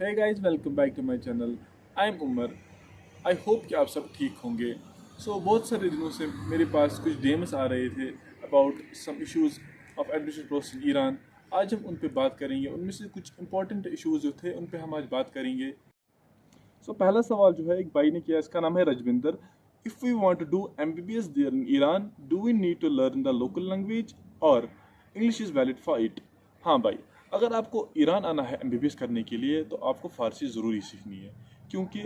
Hey guys, welcome back to my channel. I am Umar. I hope कि आप सब ठीक होंगे। बहुत सारे दिनों से मेरे पास कुछ डीएम्स आ रहे थे about some issues of admission process in Iran. आज हम उन पे बात करेंगे। उनमें से कुछ इंपॉर्टेंट इश्यूज जो थे उन पे हम आज बात करेंगे। पहला सवाल जो है एक भाई ने किया, इसका नाम है Rajwinder. If we want to do MBBS there in Iran, do we need to learn the local language और English is valid for it? हाँ भाई, अगर आपको ईरान आना है एमबीबीएस करने के लिए तो आपको फ़ारसी ज़रूरी सीखनी है, क्योंकि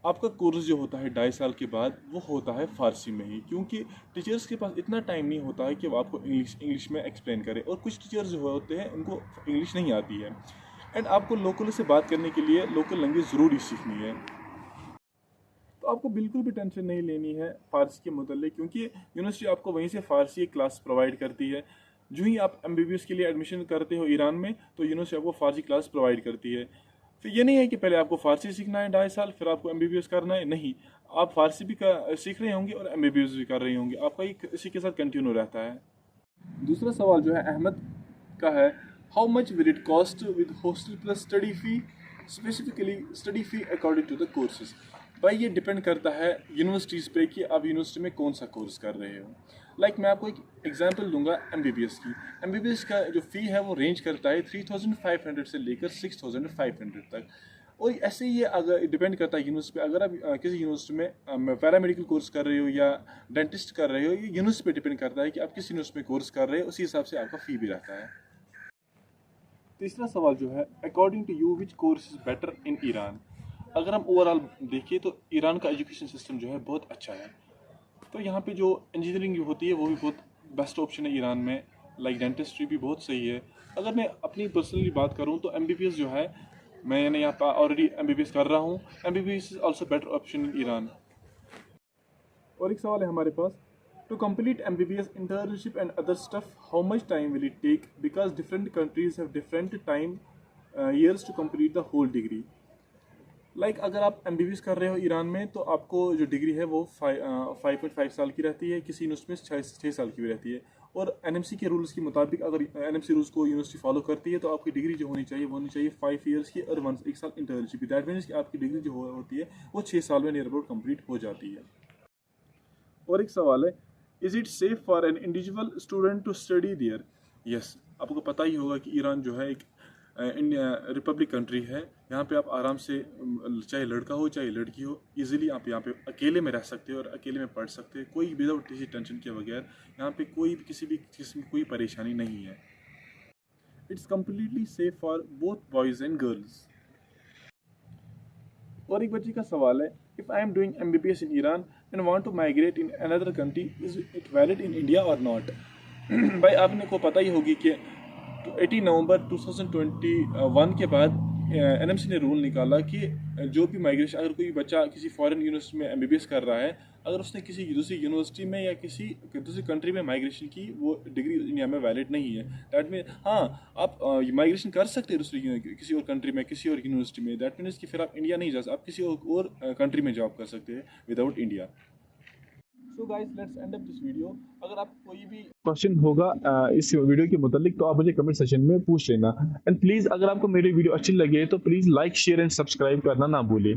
आपका कोर्स जो होता है 2.5 साल के बाद वो होता है फ़ारसी में ही, क्योंकि टीचर्स के पास इतना टाइम नहीं होता है कि वो आपको इंग्लिश में एक्सप्लेन करें, और कुछ टीचर्स जो होते हैं उनको इंग्लिश नहीं आती है। एंड आपको लोकल से बात करने के लिए लोकल लैंग्वेज ज़रूरी सीखनी है। तो आपको बिल्कुल भी टेंशन नहीं लेनी है फ़ारसी के मुतल्लिक, क्योंकि यूनिवर्सिटी आपको वहीं से फ़ारसी क्लास प्रोवाइड करती है। जो ही आप एमबीबीएस के लिए एडमिशन करते हो ईरान में, तो यूनिवर्सिटी आपको फ़ारसी क्लास प्रोवाइड करती है। फिर ये नहीं है कि पहले आपको फ़ारसी सीखना है 2.5 साल फिर आपको एमबीबीएस करना है, नहीं। आप फ़ारसी भी सीख रहे होंगे और एमबीबीएस भी कर रहे होंगे, आपका इसी के साथ कंटिन्यू रहता है। दूसरा सवाल जो है अहमद का है, how much will it cost with hostel plus study fee, specifically study fee according to the courses. भाई ये डिपेंड करता है यूनिवर्सिटीज़ पे कि आप यूनिवर्सिटी में कौन सा कोर्स कर रहे हो। मैं आपको एक एग्जांपल दूंगा एमबीबीएस की। एमबीबीएस का जो फ़ी है वो रेंज करता है 3,500 से लेकर 6,500 तक। और ऐसे ही ये अगर डिपेंड करता है यूनिवर्सिटी पे। अगर आप किसी यूनिवर्सिटी में पैरामेडिकल कोर्स कर रहे हो या डेंटिस्ट कर रहे हो, ये यूनिवर्सिटी पे डिपेंड करता है कि आप किस यूनिवर्सिटी में कोर्स कर रहे हो, उसी हिसाब से आपका फ़ी भी रहता है। तीसरा सवाल जो है, according to you which course is better in Iran? अगर हम ओवरऑल देखें तो ईरान का एजुकेशन सिस्टम जो है बहुत अच्छा है। तो यहाँ पे जो इंजीनियरिंग होती है वो भी बहुत बेस्ट ऑप्शन है ईरान में। डेंटिस्ट्री भी बहुत सही है। अगर मैं अपनी पर्सनली बात करूँ तो एमबीबीएस जो है, मैंने यहाँ पर ऑलरेडी एमबीबीएस कर रहा हूँ। MBBS is also better option in Iran. और एक सवाल है हमारे पास, to complete MBBS internship and other stuff, how much time will it take, because different countries have different time years to complete the whole degree. अगर आप MBBS कर रहे हो ईरान में तो आपको जो डिग्री है वो 5.5 साल की रहती है, किसी यूनिवर्सिटी में 6 साल की भी रहती है। और एनएमसी के रूल्स के मुताबिक अगर एनएमसी रूल्स को यूनिवर्सिटी फॉलो करती है तो आपकी डिग्री जो होनी चाहिए वो होनी चाहिए 5 ईयर्स की और 1 साल इंटर्नशिप। दैट मीन्स कि आपकी डिग्री जो होती है वो 6 साल में नियर अबाउट कंप्लीट हो जाती है। और एक सवाल है, is it safe for an individual student to study there? Yes, आपको पता ही होगा कि ईरान जो है एक इंडिया रिपब्लिक कंट्री है। यहाँ पे आप आराम से, चाहे लड़का हो चाहे लड़की हो, इजीली आप यहाँ पे अकेले में रह सकते हो और अकेले में पढ़ सकते हो, कोई विदाउट किसी टेंशन के बगैर। यहाँ पे कोई भी किसी भी किस्म की कोई परेशानी नहीं है। It's completely safe for both boys and girls. और एक बच्चे का सवाल है, if I am doing MBBS in Iran and want to migrate in another country, is it valid in India और नॉट? भाई आपने को पता ही होगी कि 18 नवंबर 2021 के बाद एनएमसी ने रूल निकाला कि जो भी माइग्रेशन, अगर कोई बच्चा किसी फॉरेन यूनिवर्सिटी में एमबीबीएस कर रहा है, अगर उसने किसी दूसरी यूनिवर्सिटी में या किसी दूसरी कंट्री में माइग्रेशन की, वो डिग्री इंडिया में वैलिड नहीं है। दैट मीन हाँ, आप माइग्रेशन कर सकते हैं दूसरी किसी और कंट्री में, किसी और यूनिवर्सिटी में। दैट मीन्स कि फिर आप इंडिया नहीं जा सकते, आप किसी और कंट्री में जॉब कर सकते हैं without India. So guys, let's end up this video. अगर आप कोई भी क्वेश्चन होगा इस वीडियो के मुतालिक तो आप मुझे कमेंट सेक्शन में पूछ लेना। एंड प्लीज़, अगर आपको मेरी वीडियो अच्छी लगे तो please like share and subscribe करना ना भूलें।